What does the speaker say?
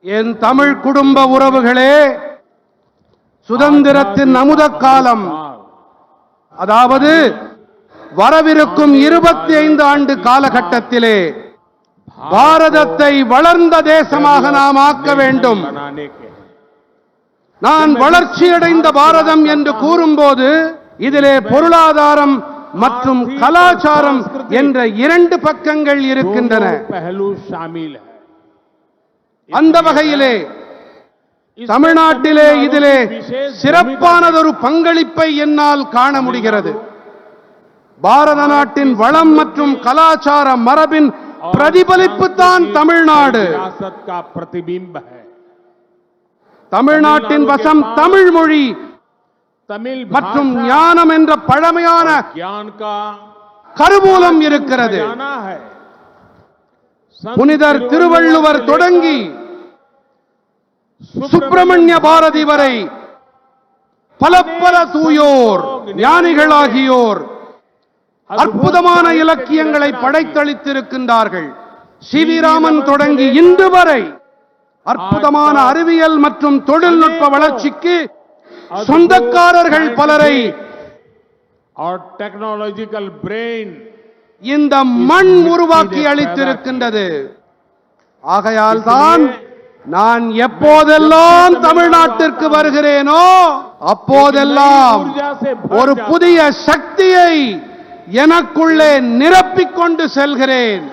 என் தமிழ் குடும்ப உறவுகளே, சுதந்திரத்தின் அமுத காலம், அதாவது வரவிருக்கும் 25 ஆண்டு காலகட்டத்திலே பாரதத்தை வளர்ந்த தேசமாக நாம் ஆக்க வேண்டும். நான் வளர்ச்சியடைந்த பாரதம் என்று கூறும்போது இதிலே பொருளாதாரம் மற்றும் கலாச்சாரம் என்ற 2 பக்கங்கள் இருக்கின்றன. அந்த வகையிலே தமிழ்நாட்டிலே இதிலே சிறப்பானதொரு பங்களிப்பை என்னால் காண முடிகிறது. பாரத நாட்டின் வளம் மற்றும் கலாச்சார மரபின் பிரதிபலிப்பு தான் தமிழ்நாடு. தமிழ்நாட்டின் வசம் தமிழ் மொழி மற்றும் ஞானம் என்ற பழமையான கருவூலம் இருக்கிறது. புனிதர் திருவள்ளுவர் தொடங்கி சுப்பிரமணிய பாரதி வரை பல தூயோர் ஞானிகளாகியோர் அற்புதமான இலக்கியங்களை படைத்தளித்திருக்கின்றார்கள். சிவிராமன் தொடங்கி இன்று வரை அற்புதமான அறிவியல் மற்றும் தொழில்நுட்ப வளர்ச்சிக்கு சொந்தக்காரர்கள் பலரை இந்த மண் உருவாக்கி அளித்திருக்கின்றது. ஆகையால் தான் நான் எப்போதெல்லாம் தமிழ்நாட்டிற்கு வருகிறேனோ அப்போதெல்லாம் ஒரு புதிய சக்தியை எனக்குள்ளே நிரப்பிக் கொண்டு செல்கிறேன்.